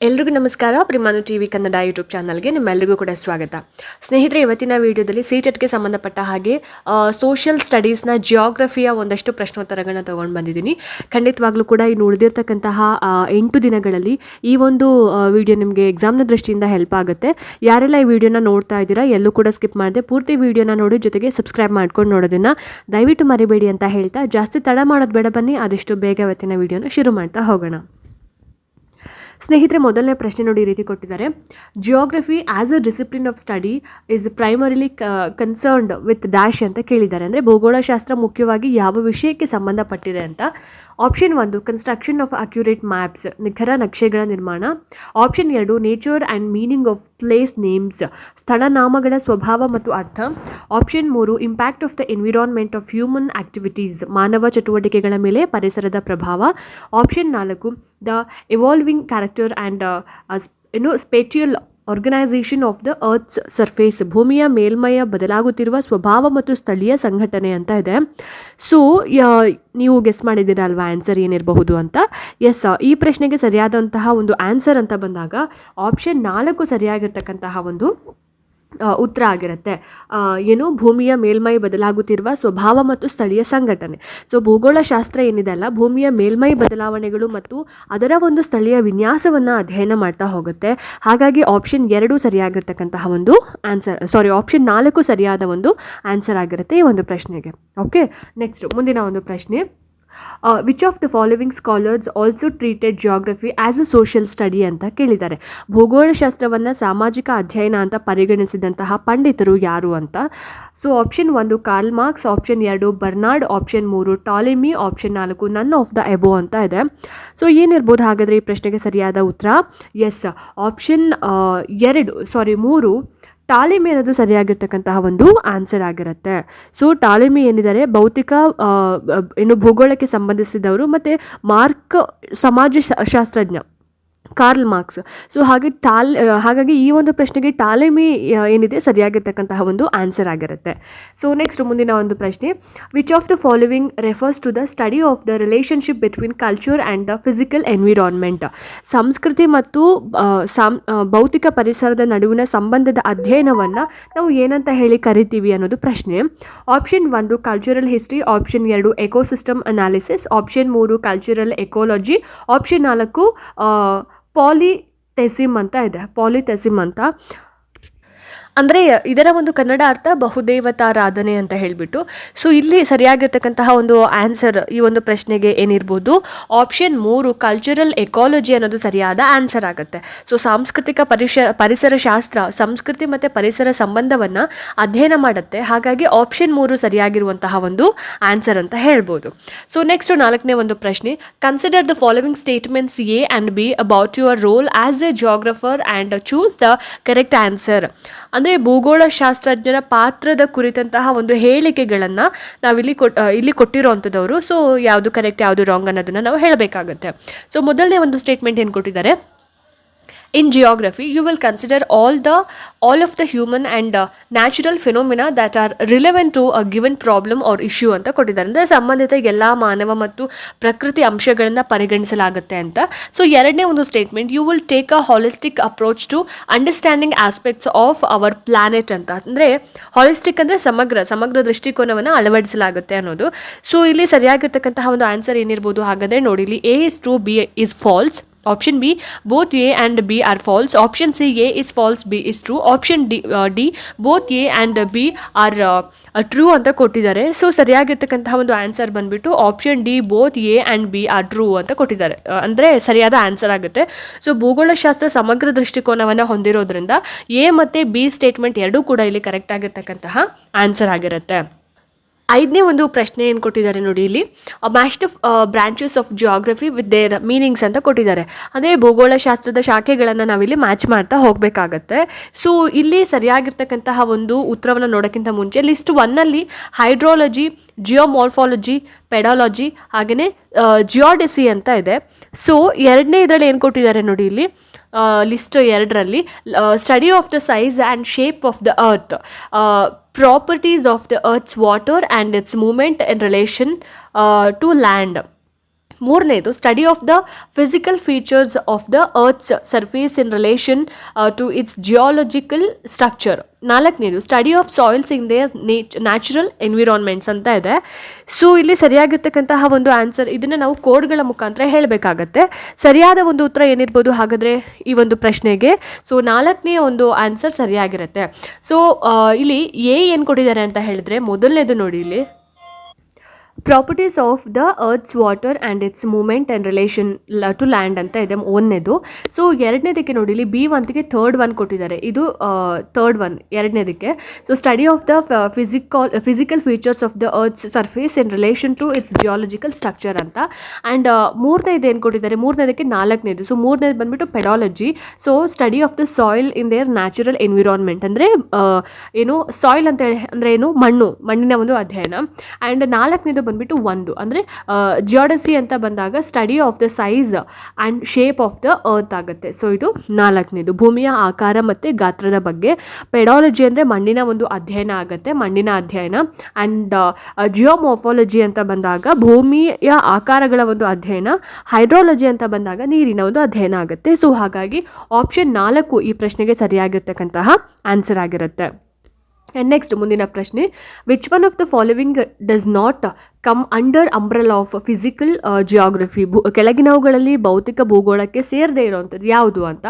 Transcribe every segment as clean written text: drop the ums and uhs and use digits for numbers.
ಎಲ್ರಿಗೂ ನಮಸ್ಕಾರ. ಪ್ರಿಮಾನು TV Kannada YouTube ಚಾನಲ್ಗೆ ನಿಮ್ಮೆಲ್ಲರಿಗೂ ಕೂಡ ಸ್ವಾಗತ. ಸ್ನೇಹಿತರೆ, ಇವತ್ತಿನ ವಿಡಿಯೋದಲ್ಲಿ ಸಿಟೆಟ್ಗೆ ಸಂಬಂಧಪಟ್ಟ ಹಾಗೆ ಸೋಷಿಯಲ್ ಸ್ಟಡೀಸ್ನ ಜಿಯೋಗ್ರಫಿಯ ಒಂದಷ್ಟು ಪ್ರಶ್ನೋತ್ತರಗಳನ್ನ ತೊಗೊಂಡು ಬಂದಿದ್ದೀನಿ. ಖಂಡಿತವಾಗ್ಲೂ ಕೂಡ ಇನ್ನು ಉಳಿದಿರ್ತಕ್ಕಂತಹ 8 ದಿನಗಳಲ್ಲಿ ಈ ಒಂದು ವಿಡಿಯೋ ನಿಮಗೆ ಎಕ್ಸಾಮ್ನ ದೃಷ್ಟಿಯಿಂದ ಹೆಲ್ಪ್ ಆಗುತ್ತೆ. ಯಾರೆಲ್ಲ ಈ ವಿಡಿಯೋನ ನೋಡ್ತಾ ಇದ್ದೀರಾ ಎಲ್ಲೂ ಕೂಡ ಸ್ಕಿಪ್ ಮಾಡದೆ ಪೂರ್ತಿ ವಿಡಿಯೋನ ನೋಡಿ, ಜೊತೆಗೆ ಸಬ್ಸ್ಕ್ರೈಬ್ ಮಾಡ್ಕೊಂಡು ನೋಡೋದನ್ನು ದಯವಿಟ್ಟು ಮರಿಬೇಡಿ ಅಂತ ಹೇಳ್ತಾ ಜಾಸ್ತಿ ತಡ ಮಾಡೋದು ಬೇಡ, ಬನ್ನಿ ಆದಷ್ಟು ಬೇಗ ಇವತ್ತಿನ ವಿಡಿಯೋನ ಶುರು ಮಾಡ್ತಾ ಹೋಗೋಣ. ಸ್ನೇಹಿತರೆ, ಮೊದಲನೇ ಪ್ರಶ್ನೆ ನೋಡಿ ಈ ರೀತಿ ಕೊಟ್ಟಿದ್ದಾರೆ. Geography as a discipline of study is primarily concerned with dash ಅಂತ ಕೇಳಿದ್ದಾರೆ. ಅಂದರೆ ಭೂಗೋಳಶಾಸ್ತ್ರ ಮುಖ್ಯವಾಗಿ ಯಾವ ವಿಷಯಕ್ಕೆ ಸಂಬಂಧಪಟ್ಟಿದೆ ಅಂತ. Option 1 construction of accurate maps, ನಿಖರ ನಕ್ಷೆಗಳ ನಿರ್ಮಾಣ. Option 2 nature and meaning of place names, ಸ್ಥಳನಾಮಗಳ ಸ್ವಭಾವ ಮತ್ತು ಅರ್ಥ. Option 3 impact of the environment of human activities, ಮಾನವ ಚಟುವಟಿಕೆಗಳ ಮೇಲೆ ಪರಿಸರದ ಪ್ರಭಾವ. Option 4 the evolving character and spatial organisation of the earth's surface, ಭೂಮಿಯ ಮೇಲ್ಮೈಯ ಬದಲಾಗುತ್ತಿರುವ ಸ್ವಭಾವ ಮತ್ತು ಸ್ಥಳೀಯ ಸಂಘಟನೆ ಅಂತ ಇದೆ. ಸೊ ನೀವು ಗೆಸ್ ಮಾಡಿದ್ದೀರಾ ಅಲ್ವಾ ಆನ್ಸರ್ ಏನಿರಬಹುದು ಅಂತ? ಎಸ್, ಈ ಪ್ರಶ್ನೆಗೆ ಸರಿಯಾದಂತಹ ಒಂದು ಆನ್ಸರ್ ಅಂತ ಬಂದಾಗ ಆಪ್ಷನ್ 4 ಸರಿಯಾಗಿರ್ತಕ್ಕಂತಹ ಒಂದು ಉತ್ತರ ಆಗಿರುತ್ತೆ. ಏನು, ಭೂಮಿಯ ಮೇಲ್ಮೈ ಬದಲಾಗುತ್ತಿರುವ ಸ್ವಭಾವ ಮತ್ತು ಸ್ಥಳೀಯ ಸಂಘಟನೆ. ಸೊ ಭೂಗೋಳಶಾಸ್ತ್ರ ಏನಿದೆ ಅಲ್ಲ, ಭೂಮಿಯ ಮೇಲ್ಮೈ ಬದಲಾವಣೆಗಳು ಮತ್ತು ಅದರ ಒಂದು ಸ್ಥಳೀಯ ವಿನ್ಯಾಸವನ್ನು ಅಧ್ಯಯನ ಮಾಡ್ತಾ ಹೋಗುತ್ತೆ. ಹಾಗಾಗಿ ಆಪ್ಷನ್ 2 ಸರಿಯಾಗಿರ್ತಕ್ಕಂತಹ ಒಂದು ಆನ್ಸರ್, ಆಪ್ಷನ್ 4 ಸರಿಯಾದ ಒಂದು ಆನ್ಸರ್ ಆಗಿರುತ್ತೆ ಈ ಒಂದು ಪ್ರಶ್ನೆಗೆ. ಓಕೆ, ನೆಕ್ಸ್ಟ್ ಮುಂದಿನ ಒಂದು ಪ್ರಶ್ನೆ. Which of the following scholars also treated geography as a social study ಅಂತ ಕೇಳಿದ್ದಾರೆ. ಭೂಗೋಳಶಾಸ್ತ್ರವನ್ನು ಸಾಮಾಜಿಕ ಅಧ್ಯಯನ ಅಂತ ಪರಿಗಣಿಸಿದಂತಹ ಪಂಡಿತರು ಯಾರು ಅಂತ. So option 1 Karl Marx, option 2 Bernard, option 3 Ptolemy, option 4 none of the above ಅಂತ ಇದೆ. ಸೊ ಏನಿರ್ಬೋದು ಹಾಗಾದರೆ ಈ ಪ್ರಶ್ನೆಗೆ ಸರಿಯಾದ ಉತ್ತರ? ಎಸ್, ಆಪ್ಷನ್ 3 ಟಾಲೆಮಿ ಅನ್ನೋದು ಸರಿಯಾಗಿರ್ತಕ್ಕಂತಹ ಒಂದು ಆನ್ಸರ್ ಆಗಿರುತ್ತೆ. ಸೊ ಟಾಲೆಮಿ ಏನಿದ್ದಾರೆ ಭೌತಿಕ ಭೂಗೋಳಕ್ಕೆ ಸಂಬಂಧಿಸಿದವರು, ಮತ್ತು ಮಾರ್ಕ್ ಸಮಾಜಶಾಸ್ತ್ರಜ್ಞ ಕಾರ್ಲ್ ಮಾರ್ಕ್ಸ್. ಸೊ ಹಾಗಾಗಿ ಈ ಒಂದು ಪ್ರಶ್ನೆಗೆ ಟಾಲೆಮಿ ಏನಿದೆ ಸರಿಯಾಗಿರ್ತಕ್ಕಂತಹ ಒಂದು ಆನ್ಸರ್ ಆಗಿರುತ್ತೆ. ಸೊ ನೆಕ್ಸ್ಟ್ ಮುಂದಿನ ಒಂದು ಪ್ರಶ್ನೆ. Which of the following refers to the study of the relationship between culture and the physical environment, ಸಂಸ್ಕೃತಿ ಮತ್ತು ಭೌತಿಕ ಪರಿಸರದ ನಡುವಿನ ಸಂಬಂಧದ ಅಧ್ಯಯನವನ್ನು ನಾವು ಏನಂತ ಹೇಳಿ ಕರಿತೀವಿ ಅನ್ನೋದು ಪ್ರಶ್ನೆ. Option 1 cultural history, option 2 ecosystem analysis, option 3 cultural ecology, option 4 polytheism ಅಂತ ಇದೆ. ಪಾಲಿಥೆಸಿಮ್ ಅಂತ ಅಂದರೆ ಇದರ ಒಂದು ಕನ್ನಡ ಅರ್ಥ ಬಹುದೇವತಾರಾಧನೆ ಅಂತ ಹೇಳಿಬಿಟ್ಟು. ಸೊ ಇಲ್ಲಿ ಸರಿಯಾಗಿರ್ತಕ್ಕಂತಹ ಒಂದು ಆನ್ಸರ್ ಈ ಒಂದು ಪ್ರಶ್ನೆಗೆ ಏನಿರ್ಬೋದು? ಆಪ್ಷನ್ 3 ಕಲ್ಚರಲ್ ಎಕಾಲಜಿ ಅನ್ನೋದು ಸರಿಯಾದ ಆನ್ಸರ್ ಆಗುತ್ತೆ. ಸೊ ಸಾಂಸ್ಕೃತಿಕ ಪರಿಸರ ಶಾಸ್ತ್ರ ಸಂಸ್ಕೃತಿ ಮತ್ತು ಪರಿಸರ ಸಂಬಂಧವನ್ನು ಅಧ್ಯಯನ ಮಾಡುತ್ತೆ. ಹಾಗಾಗಿ ಆಪ್ಷನ್ 3 ಸರಿಯಾಗಿರುವಂತಹ ಒಂದು ಆನ್ಸರ್ ಅಂತ ಹೇಳ್ಬೋದು. ಸೊ ನೆಕ್ಸ್ಟ್ 4ನೇ ಒಂದು ಪ್ರಶ್ನೆ. Consider the following statements A and B about your role as a geographer and choose the correct answer. ಅಂದರೆ ಭೂಗೋಳಶಾಸ್ತ್ರಜ್ಞರ ಪಾತ್ರದ ಕುರಿತಂತಹ ಒಂದು ಹೇಳಿಕೆಗಳನ್ನು ಇಲ್ಲಿ ಕೊಟ್ಟಿರೋವಂಥದ್ದವರು. ಸೊ ಯಾವುದು ಕರೆಕ್ಟ್ ಯಾವುದು ರಾಂಗ್ ಅನ್ನೋದನ್ನು ನಾವು ಹೇಳಬೇಕಾಗುತ್ತೆ. ಸೊ ಮೊದಲನೇ ಒಂದು ಸ್ಟೇಟ್ಮೆಂಟ್ ಏನು ಕೊಟ್ಟಿದ್ದಾರೆ? In geography, you will consider all of the human and natural phenomena that are relevant to a given problem or issue ಅಂತ ಕೊಟ್ಟಿದ್ದಾರೆ. ಅಂದರೆ ಸಂಬಂಧಿತ ಎಲ್ಲ ಮಾನವ ಮತ್ತು ಪ್ರಕೃತಿ ಅಂಶಗಳನ್ನು ಪರಿಗಣಿಸಲಾಗುತ್ತೆ ಅಂತ. ಸೊ ಎರಡನೇ ಒಂದು statement, you will take a holistic approach to understanding aspects of our planet ಅಂತ. ಅಂದರೆ ಹಾಲಿಸ್ಟಿಕ್ ಅಂದರೆ ಸಮಗ್ರ ದೃಷ್ಟಿಕೋನವನ್ನು ಅಳವಡಿಸಲಾಗುತ್ತೆ ಅನ್ನೋದು. ಸೊ ಇಲ್ಲಿ ಸರಿಯಾಗಿರ್ತಕ್ಕಂತಹ ಒಂದು ಆನ್ಸರ್ ಏನಿರ್ಬೋದು ಹಾಗಾದರೆ ನೋಡಿ, ಇಲ್ಲಿ A is true, B is false. Option B both A and B or false. Option C A is false, B is true. Option D both A and B are true ಅಂತ ಕೊಟ್ಟಿದ್ದಾರೆ. So ಸರಿಯಾಗಿರ್ತಕ್ಕಂತಹ ಒಂದು answer ಬಂದುಬಿಟ್ಟು option D both A and B are true ಅಂತ ಕೊಟ್ಟಿದ್ದಾರೆ. ಅಂದರೆ ಸರಿಯಾದ answer ಆಗುತ್ತೆ. So ಭೂಗೋಳಶಾಸ್ತ್ರ ಸಮಗ್ರ ದೃಷ್ಟಿಕೋನವನ್ನು ಹೊಂದಿರೋದ್ರಿಂದ ಎ ಮತ್ತು ಬಿ ಸ್ಟೇಟ್ಮೆಂಟ್ ಎರಡೂ ಕೂಡ ಇಲ್ಲಿ ಕರೆಕ್ಟ್ ಆಗಿರ್ತಕ್ಕಂತಹ ಆನ್ಸರ್ ಆಗಿರುತ್ತೆ. 5ನೇ ಒಂದು ಪ್ರಶ್ನೆ ಏನು ಕೊಟ್ಟಿದ್ದಾರೆ ನೋಡಿ, ಇಲ್ಲಿ match the branches of geography with their meanings ಅಂತ ಕೊಟ್ಟಿದ್ದಾರೆ. ಅಂದರೆ ಭೂಗೋಳಶಾಸ್ತ್ರದ ಶಾಖೆಗಳನ್ನು ನಾವಿಲ್ಲಿ ಮ್ಯಾಚ್ ಮಾಡ್ತಾ ಹೋಗಬೇಕಾಗತ್ತೆ. ಸೊ ಇಲ್ಲಿ ಸರಿಯಾಗಿರ್ತಕ್ಕಂತಹ ಒಂದು ಉತ್ತರವನ್ನು ನೋಡೋಕ್ಕಿಂತ ಮುಂಚೆ ಲಿಸ್ಟ್ 1ನಲ್ಲಿ ಹೈಡ್ರಾಲಜಿ, ಜಿಯೋಮಾರ್ಫಾಲಜಿ, ಪೆಡಾಲಜಿ ಹಾಗೆಯೇ ಜಿಯೋಡೆಸಿ ಅಂತ ಇದೆ. ಸೊ ಎರಡನೇ ಇದರಲ್ಲಿ ಏನು ಕೊಟ್ಟಿದ್ದಾರೆ ನೋಡಿ, ಇಲ್ಲಿ ಲಿಸ್ಟ್ 2ರಲ್ಲಿ study of the size and shape of the earth, properties of the earth's water and its movement in relation to land. ಮೂರನೇದು study of the physical features of the earth's surface in relation to its geological structure. ನಾಲ್ಕನೇದು study of soils in their natural environments ಅಂತ ಇದೆ. So ಇಲ್ಲಿ ಸರಿಯಾಗಿರ್ತಕ್ಕಂತಹ ಒಂದು answer, ಇದನ್ನು ನಾವು ಕೋಡ್ಗಳ ಮುಖಾಂತರ ಹೇಳಬೇಕಾಗತ್ತೆ. ಸರಿಯಾದ ಒಂದು ಉತ್ತರ ಏನಿರ್ಬೋದು ಹಾಗಾದರೆ ಈ ಒಂದು ಪ್ರಶ್ನೆಗೆ? ಸೊ ನಾಲ್ಕನೇ ಒಂದು ಆನ್ಸರ್ ಸರಿಯಾಗಿರುತ್ತೆ. ಸೊ ಇಲ್ಲಿ ಏನು ಕೊಟ್ಟಿದ್ದಾರೆ ಅಂತ ಹೇಳಿದ್ರೆ, ಮೊದಲನೇದು ನೋಡಿ ಇಲ್ಲಿ properties of the earth's water and its movement and relation to land ಅಂತ ಇದೆ ಒಂದನೇದು. ಸೊ ಎರಡನೇದಕ್ಕೆ ನೋಡಿ ಇಲ್ಲಿ B1ಗೆ ಥರ್ಡ್ ಒನ್ ಕೊಟ್ಟಿದ್ದಾರೆ, ಇದು ಥರ್ಡ್ ಒನ್ ಎರಡನೇದಕ್ಕೆ. So study of the physical features of the earth's surface in relation to its geological structure ಅಂತ. And ಮೂರನೇದು ಏನು ಕೊಟ್ಟಿದ್ದಾರೆ, ಮೂರನೇದಕ್ಕೆ ನಾಲ್ಕನೇದು. ಸೊ ಮೂರನೇದು ಬಂದುಬಿಟ್ಟು pedology. So study of the soil in their natural environment, ಅಂದರೆ ಏನು ಸಾಯಿಲ್ ಅಂತ ಅಂದರೆ ಏನು, ಮಣ್ಣಿನ ಒಂದು ಅಧ್ಯಯನ. ಆ್ಯಂಡ್ ನಾಲ್ಕನೇದು ಬಂದ್ಬಿಟ್ಟು ಒಂದು ಅಂದರೆ ಜಿಯಾಡಸಿ ಅಂತ ಬಂದಾಗ study of the size and shape of the earth ಆಗುತ್ತೆ. ಸೊ ಇದು ನಾಲ್ಕನೇದು, ಭೂಮಿಯ ಆಕಾರ ಮತ್ತು ಗಾತ್ರದ ಬಗ್ಗೆ. ಪೆಡಾಲಜಿ ಅಂದರೆ ಮಣ್ಣಿನ ಒಂದು ಅಧ್ಯಯನ ಆಗುತ್ತೆ, ಮಣ್ಣಿನ ಅಧ್ಯಯನ. ಆ್ಯಂಡ್ ಜಿಯೋಮಾರ್ಫಾಲಜಿ ಅಂತ ಬಂದಾಗ ಭೂಮಿಯ ಆಕಾರಗಳ ಒಂದು ಅಧ್ಯಯನ. ಹೈಡ್ರಾಲಜಿ ಅಂತ ಬಂದಾಗ ನೀರಿನ ಒಂದು ಅಧ್ಯಯನ ಆಗುತ್ತೆ. ಸೊ ಹಾಗಾಗಿ ಆಪ್ಷನ್ 4 ಈ ಪ್ರಶ್ನೆಗೆ ಸರಿಯಾಗಿರ್ತಕ್ಕಂತಹ ಆನ್ಸರ್ ಆಗಿರುತ್ತೆ. ಆ್ಯಂಡ್ ನೆಕ್ಸ್ಟ್ ಮುಂದಿನ ಪ್ರಶ್ನೆ, which one of the following does not come under umbrella of physical geography? ಕೆಳಗಿನವುಗಳಲ್ಲಿ ಭೌತಿಕ ಭೂಗೋಳಕ್ಕೆ ಸೇರದೇ ಇರೋವಂಥದ್ದು ಯಾವುದು ಅಂತ.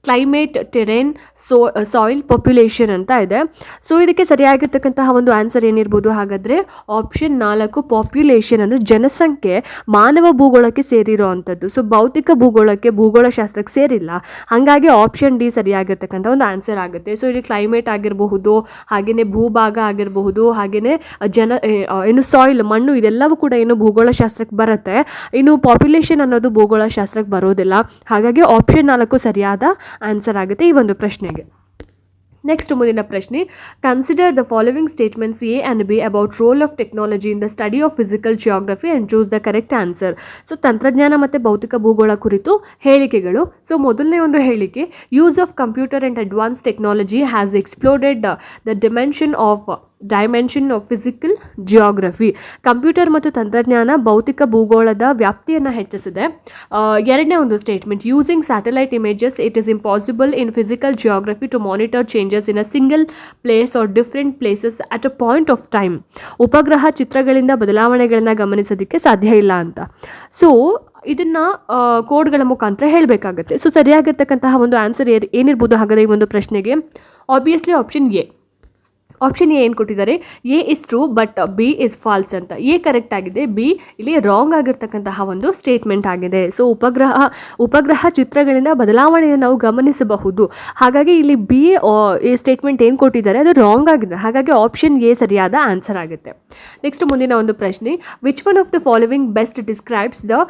ಕ್ಲೈಮೇಟ್, ಟೆರೇನ್, ಸಾಯಿಲ್, ಪಾಪ್ಯುಲೇಷನ್ ಅಂತ ಇದೆ. ಸೊ ಇದಕ್ಕೆ ಸರಿಯಾಗಿರ್ತಕ್ಕಂತಹ ಒಂದು ಆನ್ಸರ್ ಏನಿರ್ಬೋದು ಹಾಗಾದರೆ ಆಪ್ಷನ್ 4 ಪಾಪ್ಯುಲೇಷನ್, ಅಂದರೆ ಜನಸಂಖ್ಯೆ ಮಾನವ ಭೂಗೋಳಕ್ಕೆ ಸೇರಿರೋ ಅಂಥದ್ದು. ಸೊ ಭೌತಿಕ ಭೂಗೋಳಕ್ಕೆ, ಭೂಗೋಳಶಾಸ್ತ್ರಕ್ಕೆ ಸೇರಿಲ್ಲ, ಹಾಗಾಗಿ ಆಪ್ಷನ್ ಡಿ ಸರಿಯಾಗಿರ್ತಕ್ಕಂಥ ಒಂದು ಆನ್ಸರ್ ಆಗುತ್ತೆ. ಸೊ ಇಲ್ಲಿ ಕ್ಲೈಮೇಟ್ ಆಗಿರಬಹುದು, ಹಾಗೆಯೇ ಭೂಭಾಗ ಆಗಿರಬಹುದು, ಹಾಗೆಯೇ ಏನು ಸಾಯಿಲ್, ಮಣ್ಣು, ಇದೆಲ್ಲವೂ ಕೂಡ ಏನು ಭೂಗೋಳಶಾಸ್ತ್ರಕ್ಕೆ ಬರುತ್ತೆ. ಇನ್ನು ಪಾಪ್ಯುಲೇಷನ್ ಅನ್ನೋದು ಭೂಗೋಳಶಾಸ್ತ್ರಕ್ಕೆ ಬರೋದಿಲ್ಲ. ಹಾಗಾಗಿ ಆಪ್ಷನ್ 4 ಸರಿಯಾದ ಆನ್ಸರ್ ಆಗುತ್ತೆ ಈ ಒಂದು ಪ್ರಶ್ನೆಗೆ. ನೆಕ್ಸ್ಟ್ ಮುಂದಿನ ಪ್ರಶ್ನೆ, consider the following statements A and B about role of technology in the study of physical geography and choose the correct answer. So ತಂತ್ರಜ್ಞಾನ ಮತ್ತು ಭೌತಿಕ ಭೂಗೋಳ ಕುರಿತು ಹೇಳಿಕೆಗಳು. ಸೊ ಮೊದಲನೇ ಒಂದು ಹೇಳಿಕೆ, use of computer and advance technology has exploded the dimension of physical geography. Computer ಮತ್ತು ತಂತ್ರಜ್ಞಾನ ಭೌತಿಕ ಭೂಗೋಳದ ವ್ಯಾಪ್ತಿಯನ್ನು ಹೆಚ್ಚಿಸಿದೆ. ಎರಡನೇ ಒಂದು statement, using satellite images it is impossible in physical geography to monitor changes in a single place or different places at a point of time. ಉಪಗ್ರಹ ಚಿತ್ರಗಳಿಂದ ಬದಲಾವಣೆಗಳನ್ನು ಗಮನಿಸೋದಕ್ಕೆ ಸಾಧ್ಯ ಇಲ್ಲ ಅಂತ. ಸೊ ಇದನ್ನು ಕೋಡ್ಗಳ ಮುಖಾಂತರ ಹೇಳಬೇಕಾಗತ್ತೆ. ಸೊ ಸರಿಯಾಗಿರ್ತಕ್ಕಂತಹ ಒಂದು ಆನ್ಸರ್ ಏನಿರ್ಬೋದು ಹಾಗಾದರೆ ಈ ಒಂದು ಪ್ರಶ್ನೆಗೆ? Obviously option A. Option A ಏನು ಕೊಟ್ಟಿದ್ದಾರೆ, A is true but B is false ಅಂತ. ಎ ಕರೆಕ್ಟ್ ಆಗಿದೆ, ಬಿ ಇಲ್ಲಿ ರಾಂಗ್ ಆಗಿರ್ತಕ್ಕಂತಹ ಒಂದು ಸ್ಟೇಟ್ಮೆಂಟ್ ಆಗಿದೆ. ಸೊ ಉಪಗ್ರಹ ಚಿತ್ರಗಳಿಂದ ಬದಲಾವಣೆಯನ್ನು ನಾವು ಗಮನಿಸಬಹುದು, ಹಾಗಾಗಿ ಇಲ್ಲಿ ಬಿ ಎ ಸ್ಟೇಟ್ಮೆಂಟ್ ಏನು ಕೊಟ್ಟಿದ್ದಾರೆ ಅದು ರಾಂಗ್ ಆಗಿದೆ. ಹಾಗಾಗಿ ಆಪ್ಷನ್ ಎ ಸರಿಯಾದ ಆನ್ಸರ್ ಆಗುತ್ತೆ. ನೆಕ್ಸ್ಟ್ ಮುಂದಿನ ಒಂದು ಪ್ರಶ್ನೆ, which one of the following best describes the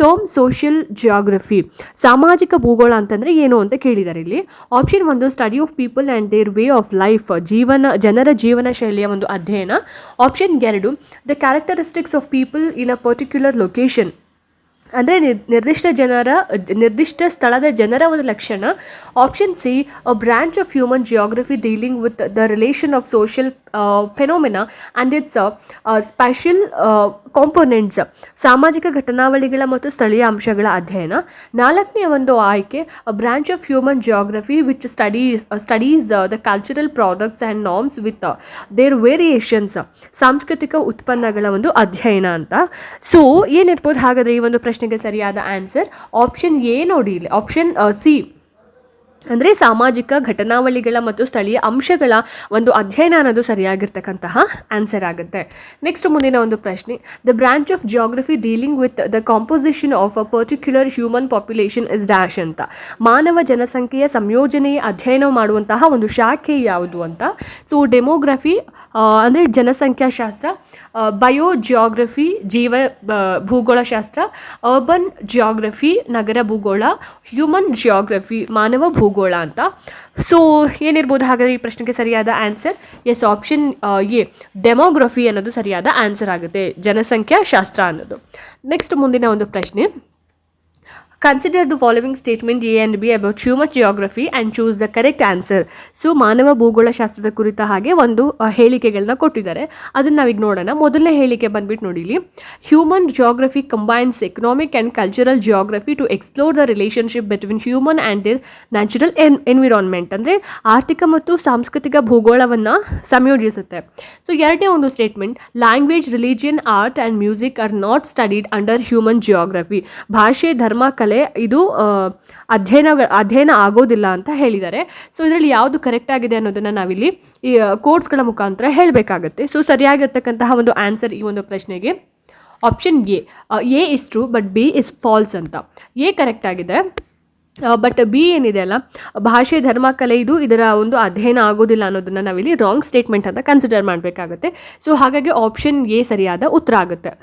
term social geography? ಸಾಮಾಜಿಕ ಭೂಗೋಳ ಅಂತಂದರೆ ಏನು ಅಂತ ಕೇಳಿದ್ದಾರೆ ಇಲ್ಲಿ. Option 1 study of people and their way of life, ಜನರ ಜೀವನ ಶೈಲಿಯ ಒಂದು ಅಧ್ಯಯನ. Option 2 the characteristics of people in a particular location, ಅಂದರೆ ನಿರ್ದಿಷ್ಟ ಸ್ಥಳದ ಜನರ ಒಂದು ಲಕ್ಷಣ. Option C a branch of human geography dealing with the relation of social phenomena and its special components, ಸಾಮಾಜಿಕ ಘಟನಾವಳಿಗಳ ಮತ್ತು ಸ್ಥಳೀಯ ಅಂಶಗಳ ಅಧ್ಯಯನ. ನಾಲ್ಕನೆಯ ಒಂದು ಆಯ್ಕೆ, a branch of human geography which studies the cultural products and norms with their variations, ಸಾಂಸ್ಕೃತಿಕ ಉತ್ಪನ್ನಗಳ ಒಂದು ಅಧ್ಯಯನ ಅಂತ. ಸೊ ಏನಿರ್ಬೋದು ಹಾಗಾದರೆ ಈ ಒಂದು ಪ್ರಶ್ನೆಗೆ ಸರಿಯಾದ ಆನ್ಸರ್? ಆಪ್ಷನ್ ಎ ನೋಡಿ ಇಲ್ಲಿ, ಆಪ್ಷನ್ ಸಿ ಅಂದರೆ ಸಾಮಾಜಿಕ ಘಟನಾವಳಿಗಳ ಮತ್ತು ಸ್ಥಳೀಯ ಅಂಶಗಳ ಒಂದು ಅಧ್ಯಯನ ಅನ್ನೋದು ಸರಿಯಾಗಿರ್ತಕ್ಕಂತಹ ಆನ್ಸರ್ ಆಗುತ್ತೆ. ನೆಕ್ಸ್ಟ್ ಮುಂದಿನ ಒಂದು ಪ್ರಶ್ನೆ, the branch of geography dealing with the composition of a particular human population is dash ಅಂತ. ಮಾನವ ಜನಸಂಖ್ಯೆಯ ಸಂಯೋಜನೆಯ ಅಧ್ಯಯನ ಮಾಡುವಂತಹ ಒಂದು ಶಾಖೆ ಯಾವುದು ಅಂತ. ಸೊ ಡೆಮೋಗ್ರಫಿ ಅಂದರೆ ಜನಸಂಖ್ಯಾಶಾಸ್ತ್ರ, ಬಯೋಜಿಯೋಗ್ರಫಿ ಭೂಗೋಳಶಾಸ್ತ್ರ, ಅರ್ಬನ್ ಜಿಯೋಗ್ರಫಿ ನಗರ ಭೂಗೋಳ, ಹ್ಯೂಮನ್ ಜಿಯೋಗ್ರಫಿ ಮಾನವ ಭೂಗೋಳ ಅಂತ. ಸೊ ಏನಿರ್ಬೋದು ಹಾಗಾದರೆ ಈ ಪ್ರಶ್ನೆಗೆ ಸರಿಯಾದ answer? Yes, option A demography ಅನ್ನೋದು ಸರಿಯಾದ ಆನ್ಸರ್ ಆಗುತ್ತೆ, ಜನಸಂಖ್ಯಾಶಾಸ್ತ್ರ ಅನ್ನೋದು. ನೆಕ್ಸ್ಟ್ ಮುಂದಿನ ಒಂದು ಪ್ರಶ್ನೆ, consider the following statement A and B about human geography and choose the correct answer. So ಮಾನವ ಭೂಗೋಳಶಾಸ್ತ್ರದ ಕುರಿತ ಹಾಗೆ ಒಂದು ಹೇಳಿಕೆಗಳನ್ನ ಕೊಟ್ಟಿದ್ದಾರೆ, ಅದನ್ನು ನಾವೀಗ ನೋಡೋಣ. ಮೊದಲನೇ ಹೇಳಿಕೆ ಬಂದ್ಬಿಟ್ಟು ನೋಡಿ ಇಲ್ಲಿ, human geography combines economic and cultural geography to explore the relationship between human and their natural environment. ಅಂದರೆ ಆರ್ಥಿಕ ಮತ್ತು ಸಾಂಸ್ಕೃತಿಕ ಭೂಗೋಳವನ್ನು ಸಂಯೋಜಿಸುತ್ತೆ. ಸೊ ಎರಡನೇ ಒಂದು statement, language, religion, art and music are not studied under human geography. ಭಾಷೆ, ಧರ್ಮ, ಕಲೆ ಇದು ಅಧ್ಯಯನ ಆಗೋದಿಲ್ಲ ಅಂತ ಹೇಳಿದ್ದಾರೆ. ಸೊ ಇದರಲ್ಲಿ ಯಾವುದು ಕರೆಕ್ಟ್ ಆಗಿದೆ ಅನ್ನೋದನ್ನು ನಾವಿಲ್ಲಿ ಈ ಕೋಡ್ಸ್ಗಳ ಮುಖಾಂತರ ಹೇಳಬೇಕಾಗತ್ತೆ. ಸೊ ಸರಿಯಾಗಿರ್ತಕ್ಕಂತಹ ಒಂದು ಆನ್ಸರ್ ಈ ಒಂದು ಪ್ರಶ್ನೆಗೆ option A is true but B is false ಅಂತ. ಎ ಕರೆಕ್ಟ್ ಆಗಿದೆ, ಬಟ್ ಬಿ ಏನಿದೆ ಅಲ್ಲ, ಭಾಷೆ, ಧರ್ಮ, ಕಲೆ ಇದು ಇದರ ಒಂದು ಅಧ್ಯಯನ ಆಗೋದಿಲ್ಲ ಅನ್ನೋದನ್ನು ನಾವಿಲ್ಲಿ ರಾಂಗ್ ಸ್ಟೇಟ್ಮೆಂಟ್ ಅಂತ ಕನ್ಸಿಡರ್ ಮಾಡಬೇಕಾಗುತ್ತೆ. ಸೊ ಹಾಗಾಗಿ ಆಪ್ಷನ್ ಎ ಸರಿಯಾದ ಉತ್ತರ ಆಗುತ್ತೆ.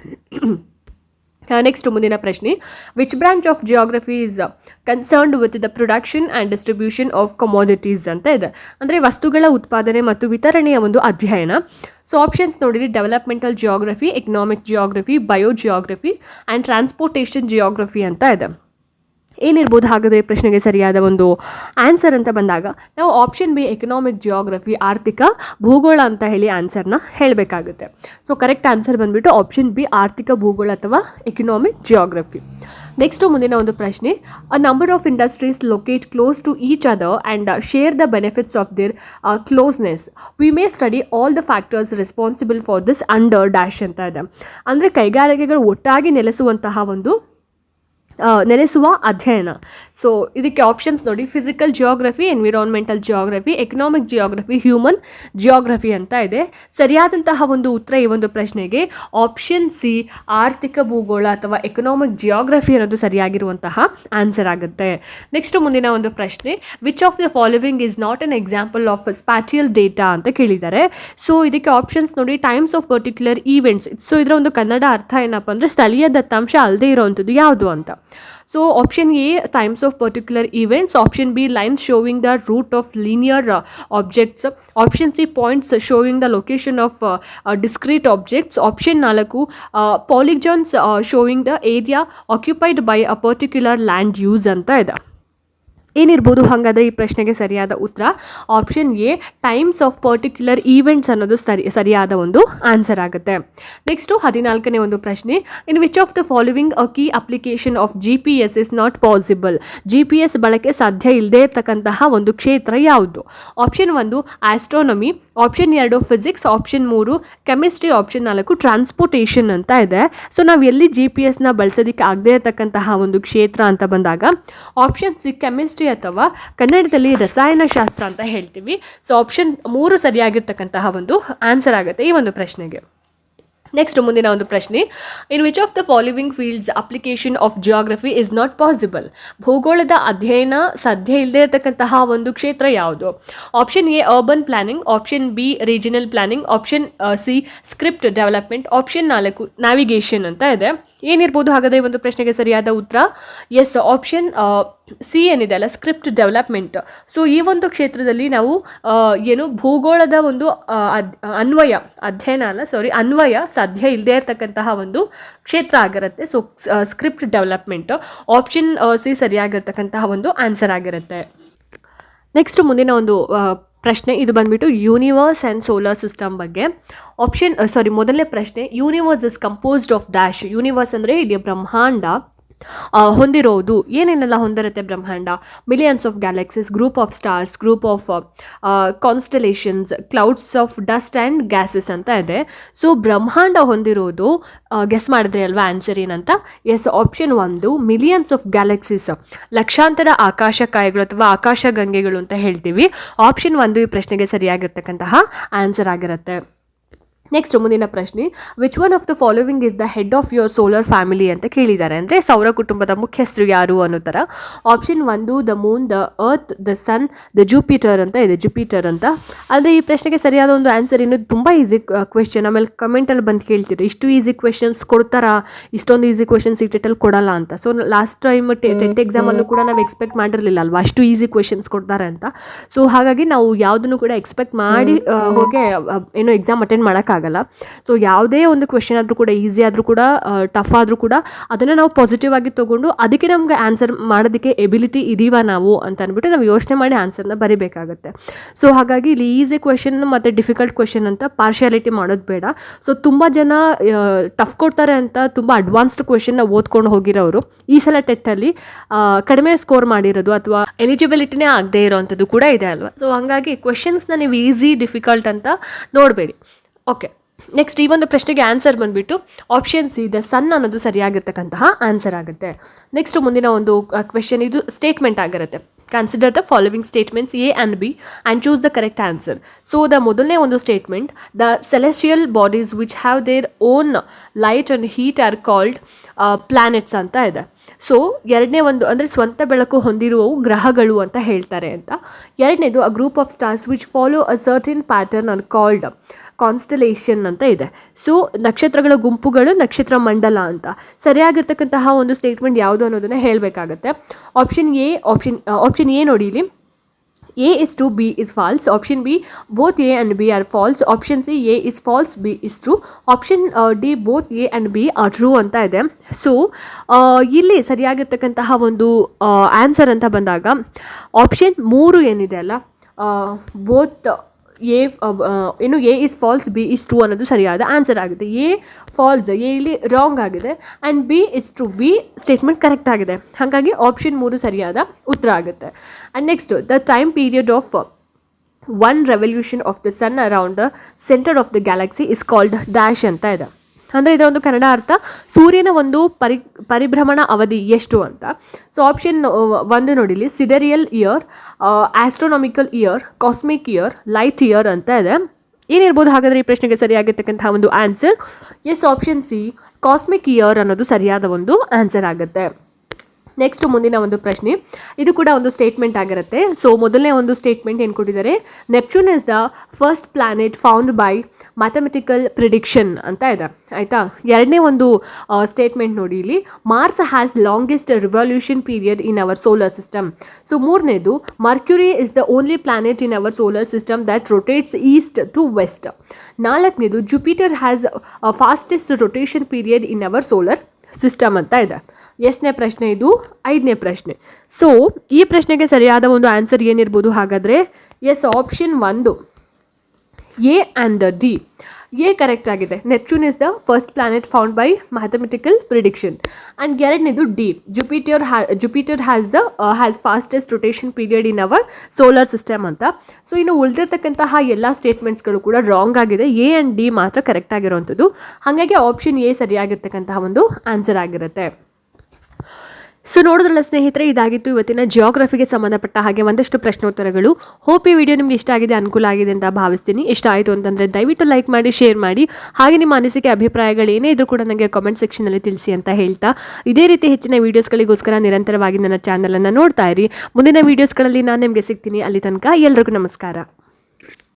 ನೆಕ್ಸ್ಟ್ ಮುಂದಿನ ಪ್ರಶ್ನೆ, which branch of geography is concerned with the production and distribution of commodities ಅಂತ ಇದೆ. ಅಂದರೆ ವಸ್ತುಗಳ ಉತ್ಪಾದನೆ ಮತ್ತು ವಿತರಣೆಯ ಒಂದು ಅಧ್ಯಯನ. ಸೊ ಆಪ್ಷನ್ಸ್ ನೋಡಿರಿ, developmental geography, economic geography, bio geography and transportation geography ಅಂತ ಇದೆ. ಏನಿರ್ಬೋದು ಹಾಗಾದರೆ ಪ್ರಶ್ನೆಗೆ ಸರಿಯಾದ ಒಂದು ಆನ್ಸರ್ ಅಂತ ಬಂದಾಗ ನಾವು ಆಪ್ಷನ್ ಬಿ ಎಕನಾಮಿಕ್ ಜಿಯೋಗ್ರಫಿ, ಆರ್ಥಿಕ ಭೂಗೋಳ ಅಂತ ಹೇಳಿ ಆನ್ಸರ್ನ ಹೇಳಬೇಕಾಗುತ್ತೆ. ಸೊ ಕರೆಕ್ಟ್ ಆನ್ಸರ್ ಬಂದುಬಿಟ್ಟು ಆಪ್ಷನ್ ಬಿ ಆರ್ಥಿಕ ಭೂಗೋಳ ಅಥವಾ ಎಕನಾಮಿಕ್ ಜಿಯೋಗ್ರಫಿ. ನೆಕ್ಸ್ಟು ಮುಂದಿನ ಒಂದು ಪ್ರಶ್ನೆ, a number of industries locate close to each other and share the benefits of their closeness. We may study all the factors responsible for this under dash ಅಂತ ಇದೆ. ಅಂದರೆ ಕೈಗಾರಿಕೆಗಳು ಒಟ್ಟಾಗಿ ನೆಲೆಸುವ ಅಧ್ಯಯನ. ಸೊ ಇದಕ್ಕೆ ಆಪ್ಷನ್ಸ್ ನೋಡಿ, physical geography, environmental geography, economic geography, human geography ಅಂತ ಇದೆ. ಸರಿಯಾದಂತಹ ಒಂದು ಉತ್ತರ ಈ ಒಂದು ಪ್ರಶ್ನೆಗೆ ಆಪ್ಷನ್ ಸಿ ಆರ್ಥಿಕ ಭೂಗೋಳ ಅಥವಾ ಎಕನಾಮಿಕ್ ಜಿಯೋಗ್ರಫಿ ಅನ್ನೋದು ಸರಿಯಾಗಿರುವಂತಹ ಆನ್ಸರ್ ಆಗುತ್ತೆ. ನೆಕ್ಸ್ಟ್ ಮುಂದಿನ ಒಂದು ಪ್ರಶ್ನೆ, which of the following is not an example of spatial data ಅಂತ ಕೇಳಿದ್ದಾರೆ. ಸೊ ಇದಕ್ಕೆ ಆಪ್ಷನ್ಸ್ ನೋಡಿ, times of particular events. So ಇದರ ಒಂದು ಕನ್ನಡ ಅರ್ಥ ಏನಪ್ಪ ಅಂದರೆ ಸ್ಥಳೀಯ ದತ್ತಾಂಶ ಅಲ್ಲದೆ ಇರೋವಂಥದ್ದು ಯಾವುದು ಅಂತ. So option A times of particular events, option B lines showing the route of linear objects, option C points showing the location of discrete objects, option 4 polygons showing the area occupied by a particular land use ಅಂತ ಇದೆ. ಏನಿರ್ಬೋದು ಹಾಗಾದರೆ ಈ ಪ್ರಶ್ನೆಗೆ ಸರಿಯಾದ ಉತ್ತರ option A times of particular events ಅನ್ನೋದು ಸರಿಯಾದ ಒಂದು ಆನ್ಸರ್ ಆಗುತ್ತೆ. ನೆಕ್ಸ್ಟು 14ನೇ ಒಂದು ಪ್ರಶ್ನೆ, in which of the following a key application of GPS is not possible. GPS ಬಳಕೆ ಸಾಧ್ಯ ಇಲ್ಲದೆ ಇರ್ತಕ್ಕಂತಹ ಒಂದು ಕ್ಷೇತ್ರ ಯಾವುದು? Option 1 astronomy, option 2 physics, option 3 chemistry, option 4 transportation ಅಂತ ಇದೆ. ಸೊ ನಾವು ಎಲ್ಲಿ GPS ಬಳಸೋದಕ್ಕೆ ಆಗದೆ ಇರತಕ್ಕಂತಹ ಒಂದು ಕ್ಷೇತ್ರ ಅಂತ ಬಂದಾಗ ಆಪ್ಷನ್ ಸಿ ಕೆಮಿಸ್ಟ್ರಿ ಅಥವಾ ಕನ್ನಡದಲ್ಲಿ ರಸಾಯನಶಾಸ್ತ್ರ ಅಂತ ಹೇಳ್ತೀವಿ. ಸೊ ಆಪ್ಷನ್ 3 ಸರಿಯಾಗಿರ್ತಕ್ಕಂತಹ ಒಂದು ಆನ್ಸರ್ ಆಗುತ್ತೆ ಈ ಒಂದು ಪ್ರಶ್ನೆಗೆ. ನೆಕ್ಸ್ಟ್ ಮುಂದಿನ ಒಂದು ಪ್ರಶ್ನೆ, in which of the following fields application of geography is not possible. ಭೂಗೋಳದ ಅಧ್ಯಯನ ಸಾಧ್ಯ ಇಲ್ಲದೆ ಇರತಕ್ಕಂತಹ ಒಂದು ಕ್ಷೇತ್ರ ಯಾವುದು? Option A urban planning, option B regional planning, option C script development, option 4 navigation ಅಂತ ಇದೆ. ಏನಿರ್ಬೋದು ಹಾಗಾದರೆ ಒಂದು ಪ್ರಶ್ನೆಗೆ ಸರಿಯಾದ ಉತ್ತರ ಎಸ್ ಆಪ್ಷನ್ ಸಿ ಏನಿದೆ ಅಲ್ಲ, ಸ್ಕ್ರಿಪ್ಟ್ ಡೆವಲಪ್ಮೆಂಟ್. ಸೊ ಈ ಒಂದು ಕ್ಷೇತ್ರದಲ್ಲಿ ನಾವು ಭೂಗೋಳದ ಒಂದು ಅನ್ವಯ ಸಾಧ್ಯ ಇಲ್ಲದೆ ಇರತಕ್ಕಂತಹ ಒಂದು ಕ್ಷೇತ್ರ ಆಗಿರುತ್ತೆ. So script development option C ಸರಿಯಾಗಿರ್ತಕ್ಕಂತಹ ಒಂದು ಆನ್ಸರ್ ಆಗಿರುತ್ತೆ. ನೆಕ್ಸ್ಟ್ ಮುಂದಿನ ಒಂದು ಪ್ರಶ್ನೆ, ಇದು ಬಂದ್ಬಿಟ್ಟು ಯೂನಿವರ್ಸ್ ಆ್ಯಂಡ್ ಸೋಲಾರ್ ಸಿಸ್ಟಮ್ ಬಗ್ಗೆ. ಮೊದಲನೇ ಪ್ರಶ್ನೆ, universe is composed of dash. Universe ಅಂದರೆ ಇಡೀ ಬ್ರಹ್ಮಾಂಡ ಹೊಂದಿರೋದು ಏನೇನೆಲ್ಲ ಹೊಂದಿರುತ್ತೆ ಬ್ರಹ್ಮಾಂಡ? Millions of galaxies, group of stars, group of constellations, clouds of dust and gases ಅಂತ ಇದೆ. ಸೊ ಬ್ರಹ್ಮಾಂಡ ಹೊಂದಿರೋದು ಗೆಸ್ ಮಾಡಿದ್ರೆ ಅಲ್ವಾ ಆನ್ಸರ್ ಏನಂತ? Yes option 1 millions of galaxies, ಲಕ್ಷಾಂತರ ಆಕಾಶಕಾಯಗಳು ಅಥವಾ ಆಕಾಶ ಗಂಗೆಗಳು ಅಂತ ಹೇಳ್ತೀವಿ. ಆಪ್ಷನ್ 1 ಈ ಪ್ರಶ್ನೆಗೆ ಸರಿಯಾಗಿರ್ತಕ್ಕಂತಹ ಆನ್ಸರ್ ಆಗಿರುತ್ತೆ. ನೆಕ್ಸ್ಟ್ ಮುಂದಿನ ಪ್ರಶ್ನೆ, which one of the following is the head of your solar family ಅಂತ ಕೇಳಿದ್ದಾರೆ. ಅಂದರೆ ಸೌರ ಕುಟುಂಬದ ಮುಖ್ಯಸ್ಥರು ಯಾರು ಅನ್ನೋ ಥರ. Option 1 the moon, the earth, the sun, the Jupiter ಅಂತ ಇದೆ, ಜುಪಿಟರ್ ಅಂತ. ಅಂದರೆ ಈ ಪ್ರಶ್ನೆಗೆ ಸರಿಯಾದ ಒಂದು ಆನ್ಸರ್ ಇನ್ನು ತುಂಬ ಈಸಿ ಕ್ವೆಶ್ಚನ್. ಆಮೇಲೆ ಕಮೆಂಟಲ್ಲಿ ಬಂದು ಕೇಳ್ತೀರಿ, ಇಷ್ಟು ಈಸಿ ಕ್ವೆಶನ್ಸ್ ಕೊಡ್ತಾರಾ, ಇಷ್ಟೊಂದು ಈಸಿ ಕ್ವೆಶನ್ಸ್ ಈ ಟೆಟಲ್ಲಿ ಕೊಡಲ್ಲ ಅಂತ. ಸೊ ಲಾಸ್ಟ್ ಟೈಮ್ ಟೆಂತ್ ಎಕ್ಸಾಮಲ್ಲೂ ಕೂಡ ನಾವು ಎಕ್ಸ್ಪೆಕ್ಟ್ ಮಾಡಿರಲಿಲ್ಲ ಅಲ್ವಾ ಅಷ್ಟು ಈಸಿ ಕ್ವೆಶನ್ಸ್ ಕೊಡ್ತಾರೆ ಅಂತ. ಸೊ ಹಾಗಾಗಿ ನಾವು ಯಾವುದನ್ನು ಕೂಡ ಎಕ್ಸ್ಪೆಕ್ಟ್ ಮಾಡಿ ಹೋಗಿ ಏನೋ ಎಕ್ಸಾಮ್ ಅಟೆಂಡ್ ಮಾಡೋಕ್ಕಾಗಲ್ಲ. ಆಗಲ್ಲ. ಸೊ ಯಾವುದೇ ಒಂದು ಕ್ವೆಶನ್ ಆದರೂ ಕೂಡ, ಈಸಿ ಆದರೂ ಕೂಡ, ಟಫ್ ಆದರೂ ಕೂಡ ಅದನ್ನು ನಾವು ಪಾಸಿಟಿವ್ ಆಗಿ ತೊಗೊಂಡು ಅದಕ್ಕೆ ನಮ್ಗೆ ಆನ್ಸರ್ ಮಾಡೋದಕ್ಕೆ ಎಬಿಲಿಟಿ ಇದೀವ ನಾವು ಅಂತ ಅಂದ್ಬಿಟ್ಟು ನಾವು ಯೋಚನೆ ಮಾಡಿ ಆನ್ಸರ್ನ ಬರೀಬೇಕಾಗುತ್ತೆ. ಸೊ ಹಾಗಾಗಿ ಇಲ್ಲಿ ಈಸಿ ಕ್ವೆಶನ್ ಮತ್ತು ಡಿಫಿಕಲ್ಟ್ ಕ್ವೆಶನ್ ಅಂತ ಪಾರ್ಶಿಯಾಲಿಟಿ ಮಾಡೋದು ಬೇಡ. ಸೊ ತುಂಬ ಜನ ಟಫ್ ಕೊಡ್ತಾರೆ ಅಂತ ತುಂಬ ಅಡ್ವಾನ್ಸ್ಡ್ ಕ್ವೆಶನ್ನ ಓದ್ಕೊಂಡು ಹೋಗಿರೋರು ಈ ಸಲ ಟೆಟ್ಟಲ್ಲಿ ಕಡಿಮೆ ಸ್ಕೋರ್ ಮಾಡಿರೋದು ಅಥವಾ ಎಲಿಜಿಬಿಲಿಟಿನೇ ಆಗದೆ ಇರೋವಂಥದ್ದು ಕೂಡ ಇದೆ ಅಲ್ವಾ. ಸೊ ಹಾಗಾಗಿ ಕ್ವೆಶನ್ಸ್ನ ನೀವು ಈಸಿ ಡಿಫಿಕಲ್ಟ್ ಅಂತ ನೋಡಬೇಡಿ. ಓಕೆ, ನೆಕ್ಸ್ಟ್ ಈ ಒಂದು ಪ್ರಶ್ನೆಗೆ ಆನ್ಸರ್ ಬಂದುಬಿಟ್ಟು ಆಪ್ಷನ್ ಸಿ, ದ ಸನ್ ಅನ್ನೋದು ಸರಿಯಾಗಿರ್ತಕ್ಕಂತಹ ಆನ್ಸರ್ ಆಗುತ್ತೆ. ನೆಕ್ಸ್ಟ್ ಮುಂದಿನ ಒಂದು ಕ್ವೆಶನ್, ಇದು ಸ್ಟೇಟ್ಮೆಂಟ್ ಆಗಿರುತ್ತೆ. Consider the following statements A and B and choose the correct answer. So the ಮೊದಲನೇ ಒಂದು statement, the celestial bodies which have their own light and heat are called planets ಅಂತ ಇದೆ. So ಎರಡನೇ ಒಂದು ಅಂದರೆ ಸ್ವಂತ ಬೆಳಕು ಹೊಂದಿರುವವು ಗ್ರಹಗಳು ಅಂತ ಹೇಳ್ತಾರೆ ಅಂತ. ಎರಡನೇದು, a group of stars which follow a certain pattern are called constellation ಅಂತ ಇದೆ. ಸೊ ನಕ್ಷತ್ರಗಳ ಗುಂಪುಗಳು ನಕ್ಷತ್ರ ಮಂಡಲ ಅಂತ. ಸರಿಯಾಗಿರ್ತಕ್ಕಂತಹ ಒಂದು ಸ್ಟೇಟ್ಮೆಂಟ್ ಯಾವುದು ಅನ್ನೋದನ್ನು ಹೇಳಬೇಕಾಗತ್ತೆ. ಆಪ್ಷನ್ ಎ ನೋಡಿ ಇಲ್ಲಿ, A is true, B is false. Option B, both A and B are false. Option C, A is false, B is true. Option D, both A and B are true ಅಂತ ಇದೆ. So ಇಲ್ಲಿ ಸರಿಯಾಗಿರ್ತಕ್ಕಂತಹ ಒಂದು answer ಅಂತ ಬಂದಾಗ option 3 ಏನಿದೆ ಅಲ್ಲ, both A ಏನು A is false, B is true ಅನ್ನೋದು ಸರಿಯಾದ ಆನ್ಸರ್ ಆಗಿದೆ. ಎ ಫಾಲ್ಸ್, ಎ ಇಲ್ಲಿ ರಾಂಗ್ ಆಗಿದೆ, and B is true, B statement correct ಆಗಿದೆ. ಹಾಗಾಗಿ ಆಪ್ಷನ್ 3 ಸರಿಯಾದ ಉತ್ತರ ಆಗುತ್ತೆ. And next, the time period of one revolution of the sun around the centre of the galaxy is called dash ಅಂತ ಇದೆ. ಅಂದರೆ ಇದರ ಒಂದು ಕನ್ನಡ ಅರ್ಥ ಸೂರ್ಯನ ಒಂದು ಪರಿಭ್ರಮಣ ಅವಧಿ ಎಷ್ಟು ಅಂತ. ಸೊ ಆಪ್ಷನ್ 1 ನೋಡಿಲಿ, sidereal year, astronomical year, cosmic year, light year ಅಂತ ಇದೆ. ಏನಿರ್ಬೋದು ಹಾಗಾದರೆ ಈ ಪ್ರಶ್ನೆಗೆ ಸರಿಯಾಗಿರ್ತಕ್ಕಂಥ ಒಂದು answer? Yes, option C, cosmic year ಅನ್ನೋದು ಸರಿಯಾದ ಒಂದು ಆನ್ಸರ್ ಆಗುತ್ತೆ. ನೆಕ್ಸ್ಟ್ ಮುಂದಿನ ಒಂದು ಪ್ರಶ್ನೆ, ಇದು ಕೂಡ ಒಂದು ಸ್ಟೇಟ್ಮೆಂಟ್ ಆಗಿರುತ್ತೆ. ಸೊ ಮೊದಲನೇ ಒಂದು ಸ್ಟೇಟ್ಮೆಂಟ್ ಏನು ಕೊಟ್ಟಿದ್ದಾರೆ, Neptune is the first planet found by mathematical prediction ಅಂತ ಇದೆ, ಆಯಿತಾ. ಎರಡನೇ ಒಂದು ಸ್ಟೇಟ್ಮೆಂಟ್ ನೋಡಿ ಇಲ್ಲಿ, Mars has longest revolution period in our solar system. So ಮೂರನೇದು, Mercury is the only planet in our solar system that rotates east to west. ನಾಲ್ಕನೇದು, Jupiter has fastest rotation period in our solar system ಅಂತ ಇದೆ. ಎಷ್ಟನೇ ಪ್ರಶ್ನೆ ಇದು? 5ನೇ ಪ್ರಶ್ನೆ. So ಈ ಪ್ರಶ್ನೆಗೆ ಸರಿಯಾದ ಒಂದು ಆನ್ಸರ್ ಏನಿರ್ಬೋದು ಹಾಗಾದರೆ? Yes, option 1 A and D. A correct ಆಗಿದೆ. Neptune is the first planet found by mathematical prediction. And ಎರಡನೇದು D, Jupiter has fastest rotation period in our solar system ಅಂತ. ಸೊ ಇನ್ನು ಉಳಿದಿರ್ತಕ್ಕಂತಹ ಎಲ್ಲ ಸ್ಟೇಟ್ಮೆಂಟ್ಸ್ಗಳು ಕೂಡ ರಾಂಗ್ ಆಗಿದೆ. ಎ ಆ್ಯಂಡ್ ಡಿ ಮಾತ್ರ ಕರೆಕ್ಟ್ ಆಗಿರುವಂಥದ್ದು. ಹಾಗಾಗಿ ಆಪ್ಷನ್ ಎ ಸರಿಯಾಗಿರ್ತಕ್ಕಂತಹ ಒಂದು ಆನ್ಸರ್ ಆಗಿರುತ್ತೆ. ಸೊ ನೋಡಿದ್ರಲ್ಲ ಸ್ನೇಹಿತರೆ, ಇದಾಗಿತ್ತು ಇವತ್ತಿನ ಜಿಯೋಗ್ರಫಿಗೆ ಸಂಬಂಧಪಟ್ಟ ಹಾಗೆ ಒಂದಷ್ಟು ಪ್ರಶ್ನೋತ್ತರಗಳು. ಹೋಪ್ ಈ ವಿಡಿಯೋ ನಿಮಗೆ ಇಷ್ಟ ಆಗಿದೆ, ಅನುಕೂಲ ಆಗಿದೆ ಅಂತ ಭಾವಿಸ್ತೀನಿ. ಇಷ್ಟ ಆಯಿತು ಅಂತಂದರೆ ದಯವಿಟ್ಟು ಲೈಕ್ ಮಾಡಿ, ಶೇರ್ ಮಾಡಿ, ಹಾಗೆ ನಿಮ್ಮ ಅನಿಸಿಕೆ ಅಭಿಪ್ರಾಯಗಳು ಏನೇ ಇದ್ರೂ ಕೂಡ ನನಗೆ ಕಾಮೆಂಟ್ ಸೆಕ್ಷನಲ್ಲಿ ತಿಳಿಸಿ ಅಂತ ಹೇಳ್ತಾ, ಇದೇ ರೀತಿ ಹೆಚ್ಚಿನ ವೀಡಿಯೋಸ್ಗಳಿಗೋಸ್ಕರ ನಿರಂತರವಾಗಿ ನನ್ನ ಚಾನಲನ್ನು ನೋಡ್ತಾ ಇರಿ. ಮುಂದಿನ ವೀಡಿಯೋಸ್ಗಳಲ್ಲಿ ನಾನು ನಿಮಗೆ ಸಿಗ್ತೀನಿ. ಅಲ್ಲಿ ತನಕ ಎಲ್ರಿಗೂ ನಮಸ್ಕಾರ.